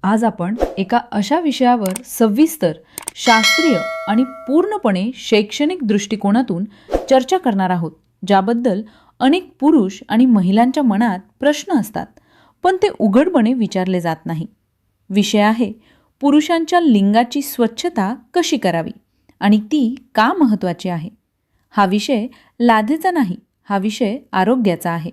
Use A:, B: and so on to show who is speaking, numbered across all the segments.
A: आज आपण एका अशा विषयावर सविस्तर, शास्त्रीय आणि पूर्णपणे शैक्षणिक दृष्टिकोनातून चर्चा करणार आहोत, ज्याबद्दल अनेक पुरुष आणि महिलांच्या मनात प्रश्न असतात, पण ते उघडपणे विचारले जात नाही. विषय आहे पुरुषांच्या लिंगाची स्वच्छता कशी करावी आणि ती का महत्त्वाची आहे. हा विषय लाजेचा नाही, हा विषय आरोग्याचा आहे.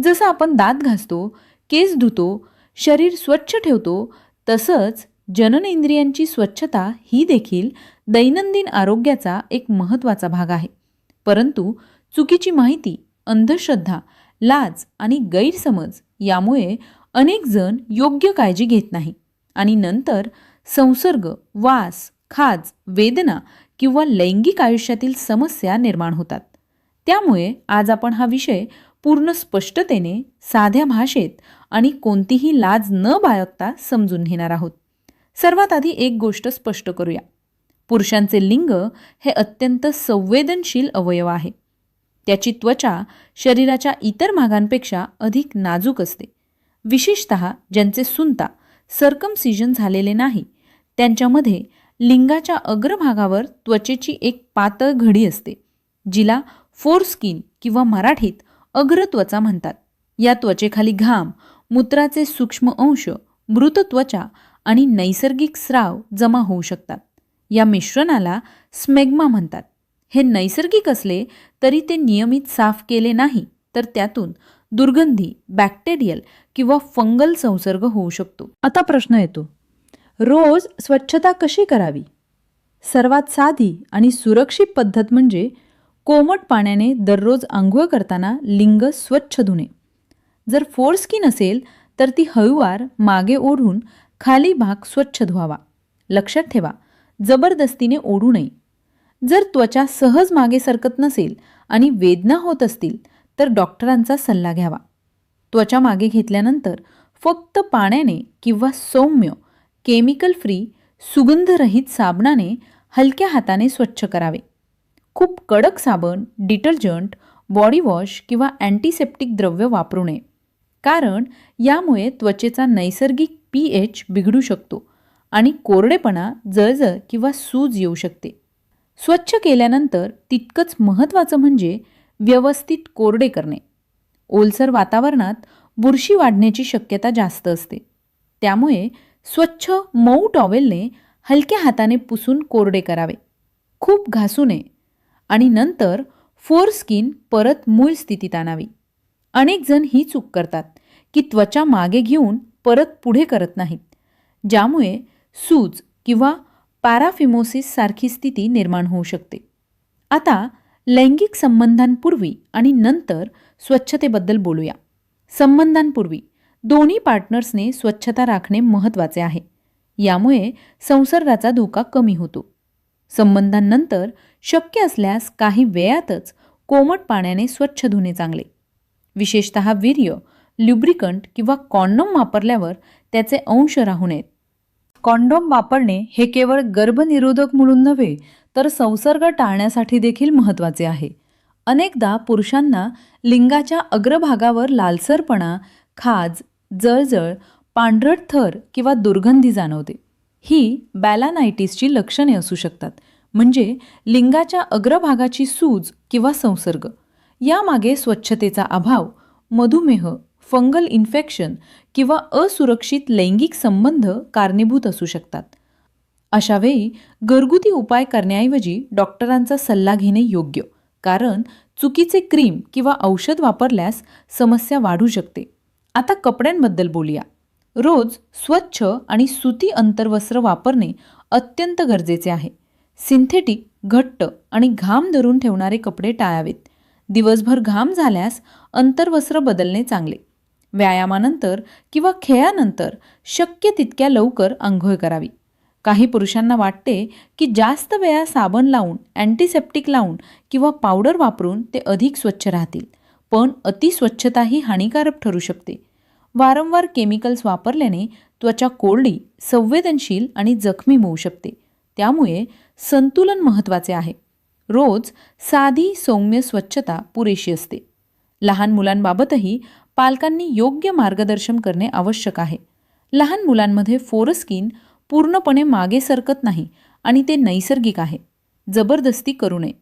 A: जसं आपण दात घासतो, केस धुतो, शरीर स्वच्छ ठेवतो, तसंच जननेंद्रियांची स्वच्छता ही देखील दैनंदिन आरोग्याचा एक महत्त्वाचा भाग आहे. परंतु चुकीची माहिती, अंधश्रद्धा, लाज आणि गैरसमज यामुळे अनेक जण योग्य काळजी घेत नाही आणि नंतर संसर्ग, वास, खाज, वेदना किंवा लैंगिक आयुष्यातील समस्या निर्माण होतात. त्यामुळे आज आपण हा विषय पूर्ण स्पष्टतेने, साध्या भाषेत आणि कोणतीही लाज न बाळगता समजून घेणार आहोत. सर्वात आधी एक गोष्ट स्पष्ट करूया. पुरुषांचे लिंग हे अत्यंत संवेदनशील अवयव आहे. त्याची त्वचा शरीराच्या इतर भागांपेक्षा अधिक नाजूक असते. विशेषतः ज्यांचे सुंता, सर्कमसिजन झालेले नाही, त्यांच्यामध्ये लिंगाच्या अग्रभागावर त्वचेची एक पातळ घडी असते, जिला फोरस्किन किंवा मराठीत अग्रत्वचा म्हणतात. या त्वचेखाली घाम, मूत्राचे सूक्ष्म अंश, मृत त्वचा आणि नैसर्गिक स्राव जमा होऊ शकतात. या मिश्रणाला स्मेग्मा म्हणतात. हे नैसर्गिक असले तरी ते नियमित साफ केले नाही तर त्यातून दुर्गंधी, बॅक्टेरियल किंवा फंगल संसर्ग होऊ शकतो. आता प्रश्न येतो, रोज स्वच्छता कशी करावी? सर्वात साधी आणि सुरक्षित पद्धत म्हणजे कोमट पाण्याने दररोज आंघोळ करताना लिंग स्वच्छ धुणे. जर फोरस्किन असेल तर ती हळूवार मागे ओढून खाली भाग स्वच्छ धुवावा. लक्षात ठेवा, जबरदस्तीने ओढू नये. जर त्वचा सहज मागे सरकत नसेल आणि वेदना होत असतील तर डॉक्टरांचा सल्ला घ्यावा. त्वचा मागे घेतल्यानंतर फक्त पाण्याने किंवा सौम्य, केमिकल फ्री, सुगंधरहित साबणाने हलक्या हाताने स्वच्छ करावे. खूप कडक साबण, डिटर्जंट, बॉडी वॉश किंवा अँटीसेप्टिक द्रव्य वापरू नये, कारण यामुळे त्वचेचा नैसर्गिक pH बिघडू शकतो आणि कोरडेपणा, जळजळ किंवा सूज येऊ शकते. स्वच्छ केल्यानंतर तितकंच महत्त्वाचं म्हणजे व्यवस्थित कोरडे करणे. ओलसर वातावरणात बुरशी वाढण्याची शक्यता जास्त असते. त्यामुळे स्वच्छ मऊ टॉवेलने हलक्या हाताने पुसून कोरडे करावे. खूप घासू नये आणि नंतर फोरस्किन परत मूळ स्थितीत आणावी. अनेक जण ही चूक करतात की त्वचा मागे घेऊन परत पुढे करत नाहीत, ज्यामुळे सूज किंवा पॅराफिमोसिस सारखी स्थिती निर्माण होऊ शकते. आता लैंगिक संबंधांपूर्वी आणि नंतर स्वच्छतेबद्दल बोलूया. संबंधांपूर्वी दोन्ही पार्टनर्सने स्वच्छता राखणे महत्त्वाचे आहे. यामुळे संसर्गाचा धोका कमी होतो. संबंधांनंतर शक्य असल्यास काही वेळातच कोमट पाण्याने स्वच्छ धुणे चांगले. विशेषतः वीर्य, ल्युब्रिकंट किंवा कॉन्डोम वापरल्यावर त्याचे अंश राहू नयेत. कॉन्डोम वापरणे हे केवळ गर्भनिरोधक म्हणून नव्हे तर संसर्ग टाळण्यासाठी देखील महत्त्वाचे आहे. अनेकदा पुरुषांना लिंगाच्या अग्रभागावर लालसरपणा, खाज, जळजळ, पांढरट थर किंवा दुर्गंधी जाणवते. ही बॅलानायटिसची लक्षणे असू शकतात, म्हणजे लिंगाच्या अग्रभागाची सूज किंवा संसर्ग. यामागे स्वच्छतेचा अभाव, मधुमेह, फंगल इन्फेक्शन किंवा असुरक्षित लैंगिक संबंध कारणीभूत असू शकतात. अशावेळी घरगुती उपाय करण्याऐवजी डॉक्टरांचा सल्ला घेणे योग्य, कारण चुकीचे क्रीम किंवा औषध वापरल्यास समस्या वाढू शकते. आता कपड्यांबद्दल बोलूया. रोज स्वच्छ आणि सुती अंतर्वस्त्र वापरणे अत्यंत गरजेचे आहे. सिंथेटिक, घट्ट आणि घाम धरून ठेवणारे कपडे टाळावेत. दिवसभर घाम झाल्यास अंतर्वस्त्र बदलणे चांगले. व्यायामानंतर किंवा खेळानंतर शक्य तितक्या लवकर आंघोळ करावी. काही पुरुषांना वाटते की जास्त वेळा साबण लावून, अँटीसेप्टिक लावून किंवा पावडर वापरून ते अधिक स्वच्छ राहतील, पण अतिस्वच्छता ही हानिकारक ठरू शकते. वारंवार केमिकल्स वापरल्याने त्वचा कोरडी, संवेदनशील आणि जखमी होऊ शकते. त्यामुळे संतुलन महत्त्वाचे आहे. रोज साधी सौम्य स्वच्छता पुरेशी असते. लहान मुलांबाबतही पालकांनी योग्य मार्गदर्शन करणे आवश्यक आहे. लहान मुलांमध्ये फोरस्किन पूर्णपणे मागे सरकत नाही आणि ते नैसर्गिक आहे. जबरदस्ती करू नये.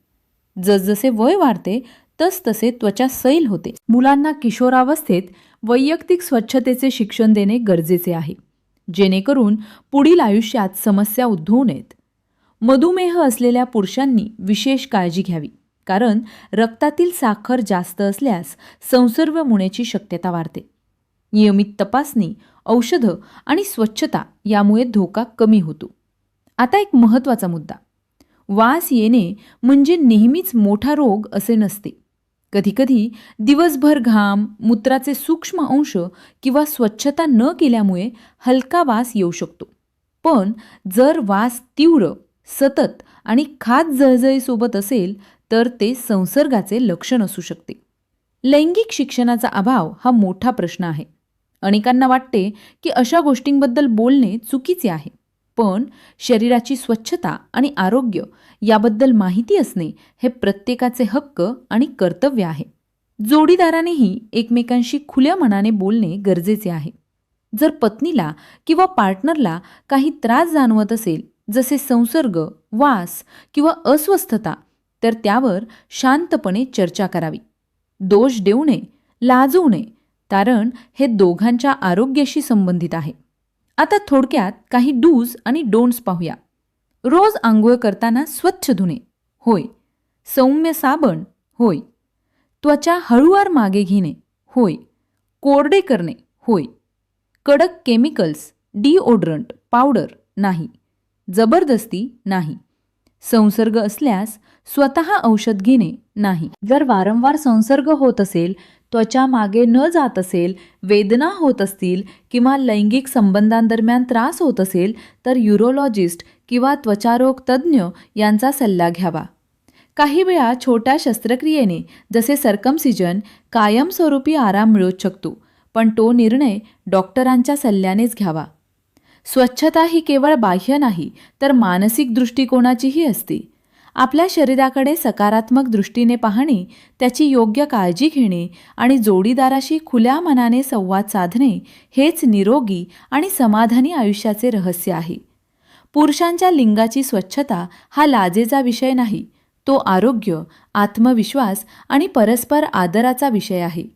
A: जसजसे वय वाढते तसतसे त्वचा सैल होते. मुलांना किशोरावस्थेत वैयक्तिक स्वच्छतेचे शिक्षण देणे गरजेचे आहे, जेणेकरून पुढील आयुष्यात समस्या उद्भवू नयेत. मधुमेह असलेल्या पुरुषांनी विशेष काळजी घ्यावी, कारण रक्तातील साखर जास्त असल्यास संसर्ग होण्याची शक्यता वाढते. नियमित तपासणी, औषधं आणि स्वच्छता यामुळे धोका कमी होतो. आता एक महत्त्वाचा मुद्दा. वास येणे म्हणजे नेहमीच मोठा रोग असे नसते. कधीकधी दिवसभर घाम, मूत्राचे सूक्ष्म अंश किंवा स्वच्छता न केल्यामुळे हलका वास येऊ शकतो. पण जर वास तीव्र, सतत आणि खाज जळजळीसोबत असेल तर ते संसर्गाचे लक्षण असू शकते. लैंगिक शिक्षणाचा अभाव हा मोठा प्रश्न आहे. अनेकांना वाटते की अशा गोष्टींबद्दल बोलणे चुकीचे आहे. पण शरीराची स्वच्छता आणि आरोग्य याबद्दल माहिती असणे हे प्रत्येकाचे हक्क आणि कर्तव्य आहे. जोडीदारानेही एकमेकांशी खुल्या मनाने बोलणे गरजेचे आहे. जर पत्नीला किंवा पार्टनरला काही त्रास जाणवत असेल, जसे संसर्ग, वास किंवा अस्वस्थता, तर त्यावर शांतपणे चर्चा करावी. दोष देऊ नये, लाजवू नये, कारण हे दोघांच्या आरोग्याशी संबंधित आहे. आता थोडक्यात काही डूज आणि डोंट्स पाहूया. रोज आंघोळ करताना स्वच्छ धुणे, होय. सौम्य साबण, होय. त्वचा हळूवार मागे घेणे, होय. कोरडे करणे, होय. कडक केमिकल्स, डिओड्रंट, पावडर नाही. जबरदस्ती नाही. संसर्ग असल्यास स्वतः औषध घेणे नाही. जर वारंवार संसर्ग होत असेल, त्वचा मागे न जात असेल, वेदना होत असतील किंवा लैंगिक संबंधांदरम्यान त्रास होत असेल, तर यूरोलॉजिस्ट किंवा त्वचारोग तज्ज्ञ यांचा सल्ला घ्यावा. काही वेळा छोट्या शस्त्रक्रियेने, जसे सर्कमसिजन, कायमस्वरूपी आराम मिळू शकतो, पण तो निर्णय डॉक्टरांच्या सल्ल्यानेच घ्यावा. स्वच्छता ही केवळ बाह्य नाही, तर मानसिक दृष्टिकोनाचीही असते. आपल्या शरीराकडे सकारात्मक दृष्टीने पाहणे, त्याची योग्य काळजी घेणे आणि जोडीदाराशी खुल्या मनाने संवाद साधणे हेच निरोगी आणि समाधानी आयुष्याचे रहस्य आहे. पुरुषांच्या लिंगाची स्वच्छता हा लाजेचा विषय नाही, तो आरोग्य, आत्मविश्वास आणि परस्पर आदराचा विषय आहे.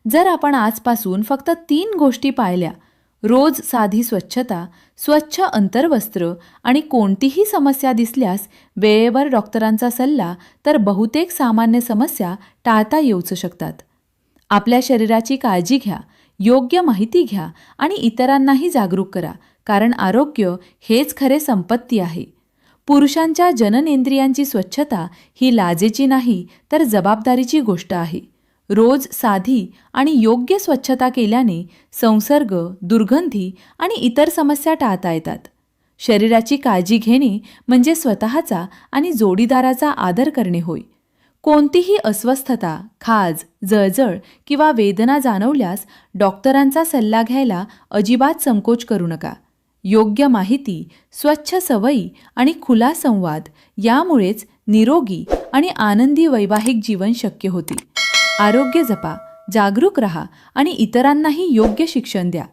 A: जर आपण आजपासून फक्त 3 गोष्टी पाळल्या, रोज साधी स्वच्छता, स्वच्छ अंतर्वस्त्र आणि कोणतीही समस्या दिसल्यास वेळेवर डॉक्टरांचा सल्ला, तर बहुतेक सामान्य समस्या टाळता येऊच शकतात. आपल्या शरीराची काळजी घ्या, योग्य माहिती घ्या आणि इतरांनाही जागरूक करा, कारण आरोग्य हेच खरे संपत्ती आहे. पुरुषांच्या जननेंद्रियांची स्वच्छता ही लाजेची नाही, तर जबाबदारीची गोष्ट आहे. रोज साधी आणि योग्य स्वच्छता केल्याने संसर्ग, दुर्गंधी आणि इतर समस्या टाळता येतात. शरीराची काळजी घेणे म्हणजे स्वतःचा आणि जोडीदाराचा आदर करणे होय. कोणतीही अस्वस्थता, खाज, जळजळ किंवा वेदना जाणवल्यास डॉक्टरांचा सल्ला घ्यायला अजिबात संकोच करू नका. योग्य माहिती, स्वच्छ सवयी आणि खुला संवाद यामुळेच निरोगी आणि आनंदी वैवाहिक जीवन शक्य होते. आरोग्य जपा, जागरूक रहा आणि इतरांनाही योग्य शिक्षण द्या.